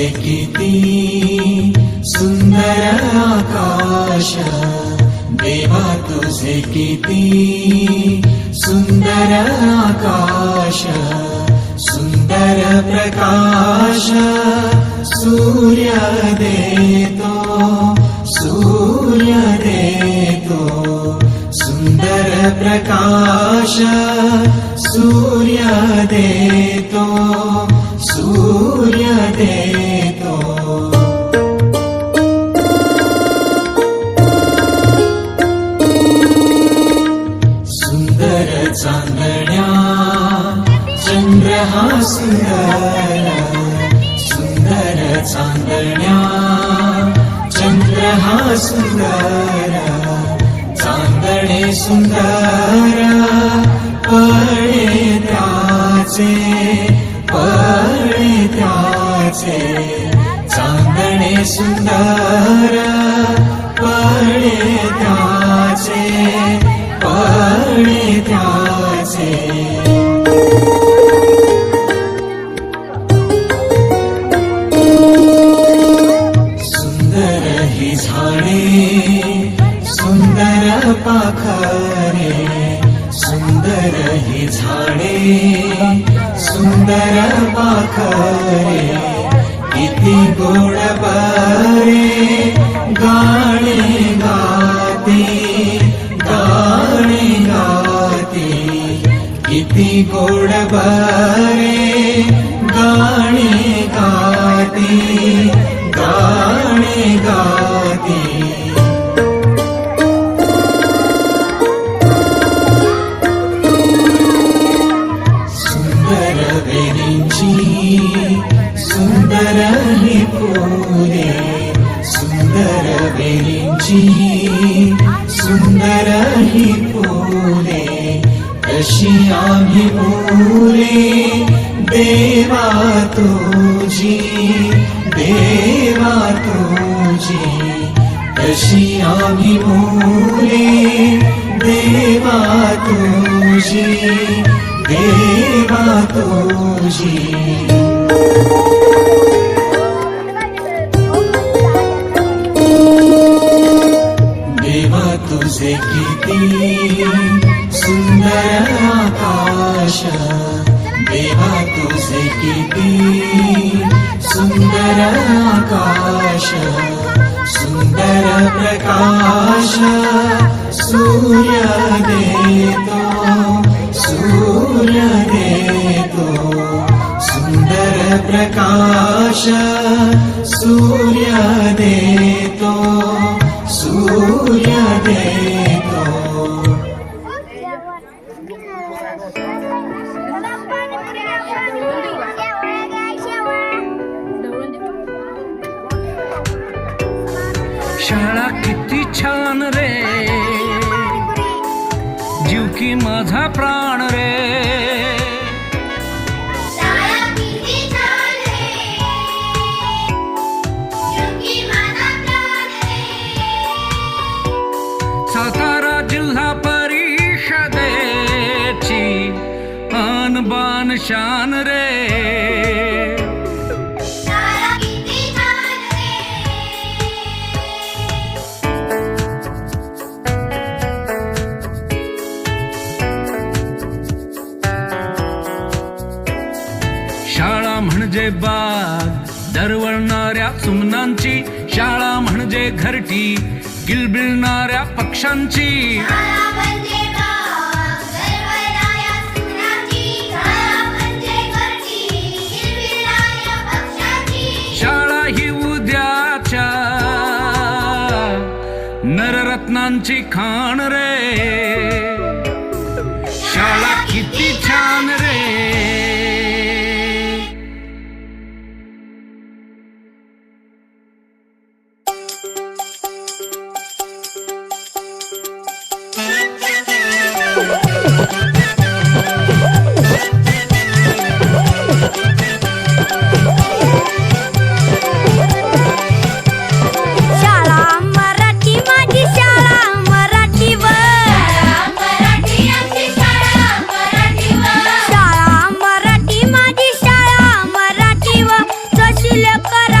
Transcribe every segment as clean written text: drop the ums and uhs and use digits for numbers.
तुझे किती सुंदर आकाश, देवा तुझे किती सुंदर आकाश, सुंदर प्रकाश सूर्य देतो, सूर्य देतो, सुंदर प्रकाश सूर्य देतो, सूर्य देतो। सुंदर चांदण्या चंद्र हा सुंदर, सुंदर चांदण्या चंद्र हा सुंदर, चांदणे सुंदर पळे त्याचे, पळे त्याचे, चांदणे सुंदर पळे त्याचे, पळे त्याचे। सुंदर ही झाडे सुंदर पाखरे, सुंदर ही झाडे सुंदर पाखरे, किती गोड बरे गाणे गाते, गाणे गाते, किती गोड बरे गाणे गाते, गाणे गाते। सुंदर ही फुले, सुंदर वेलींची सुंदर ही फुले, कशी आम्ही फुले देवा तुझी, देवा तुझी, कशी आम्ही फुले देवा तुझी, देवा तुझी। देवा तुझे किती सुंदर आकाश, देवा तुझे किती सुंदर आकाश, सुंदर प्रकाश सूर्य देतो, सूर्य देतो, सुंदर प्रकाश सूर्य देतो, सूर्य देतो। शाळा किती छान रे, जीव की माझा प्राण रे, सातारा जिल्हा परिषदेची आन बान शान रे, शाळा म्हणजे बाग दरवळणाऱ्या सुमनांची, शाळा म्हणजे घरटी किलबिलणाऱ्या पक्ष्यांची, शाळा ही उद्याच्या नररत्नांची खाण रे, शाळा किती छान रे। शाळा मराठी माझी शाळा मराठी व शाळा मराठी माझी शाळा मराठी व जशी लेकरा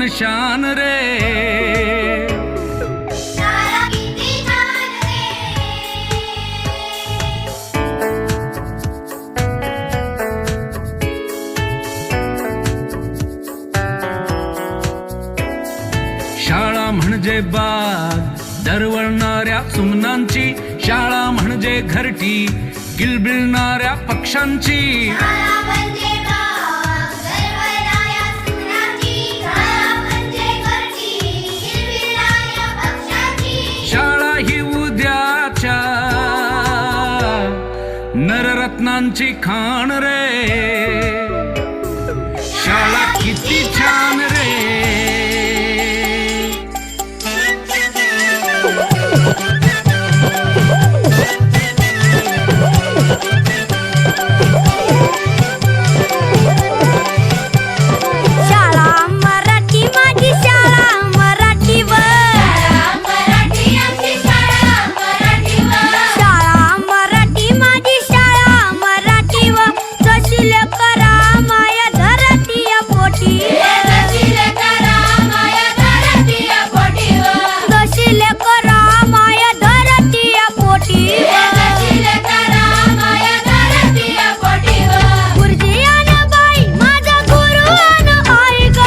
शान शान रे. शाळा किती छान रे. शाळा म्हणजे बाग दरवळणाऱ्या सुमनांची. शाळा म्हणजे घरटी किलबिलणाऱ्या पक्ष्यांची. शाळा म्हणजे बाग दरवळणाऱ्या सुमनांची. शाळा म्हणजे घरटी किलबिलाऱ्या पक्ष्यांची. शाळा ही उद्याच्या नररत्नांची खाण रे. शाळा किती छान रे. शाळा मराठी माझी शाळा मराठीवर. मराठी आमची शाळा मराठीवर. शाळा मराठी माझी शाळा मराठीवर. जशील करा माया धरतीय पोटी. जशील करा माया धरतीय पोटीवर. जशील करा माया धरतीय पोटी. जशील करा माया धरतीय पोटीवर. गुरुजी आणि बाई माझा गुरु आणि आई ग.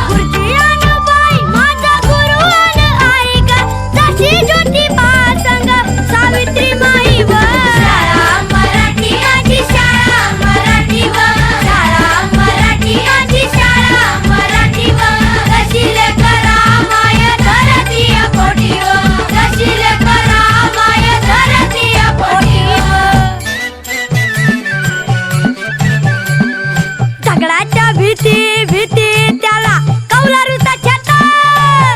गुरुजी आणि बाई माझा गुरु आणि आई ग. जशी ज्योतिबा संग सावित्री माई व. शाळा मराठी आजी शाळा मराठीवर. शाळा मराठी आजी शाळा मराठीवर. जशील करा माया धरतीय पोटीवर. जशील करा माया धरतीय पोटीवर. झगडाच्या भीती भीती त्याला कौलारूचा छाता.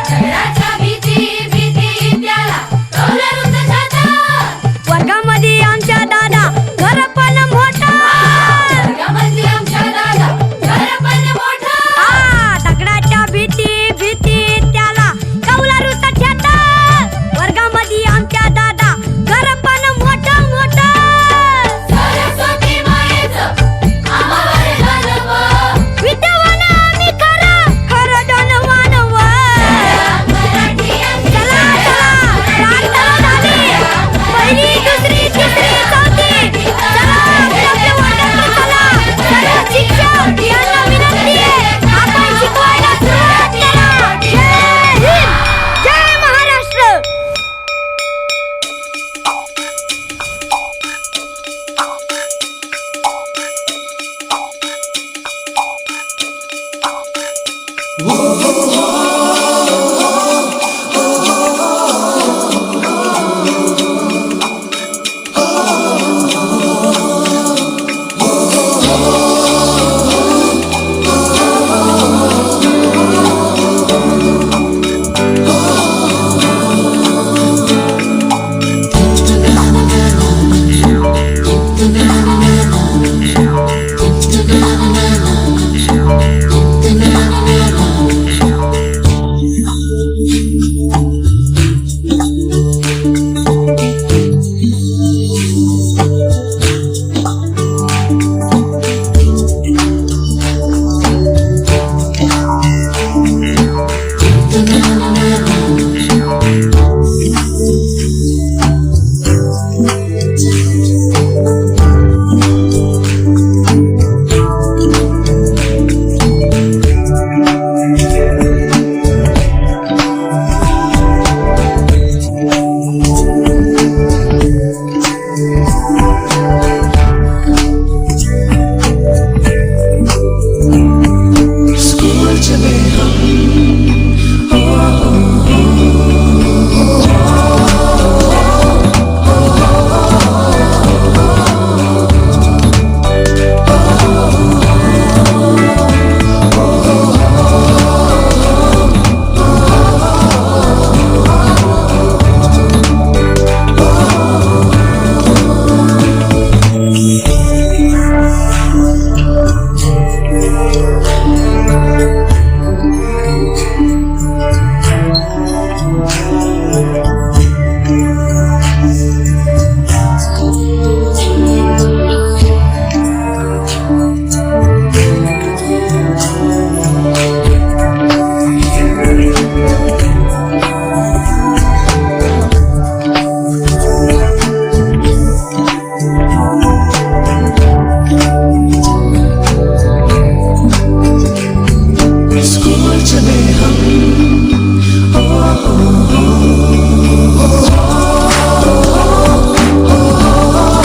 झगडाच्या भीती भीती त्याला कौलारूचा छाता. वर्गामध्ये आमच्या दादा घर पण मोठा. वर्गामध्ये आमच्या दादा घर पण मोठा. झगडाच्या भीती भीती त्याला कौलारूचा छाता. वर्गामध्ये आमच्या दादा घर पण मोठं मोठं. सरस्वती मायेचं आम्हावर घालव. विद्यावान आम्ही खरं खरं धनवान व. चला चला प्रार्थना झाली. पहिली दुसरी तिसरी चौथी. चला आपल्या वर्गाकडे चला. सर्व शिक्षक यांना विनंती आहे आपण शिकवायला सुरुवात करा. जय हिंद जय महाराष्ट्र. हो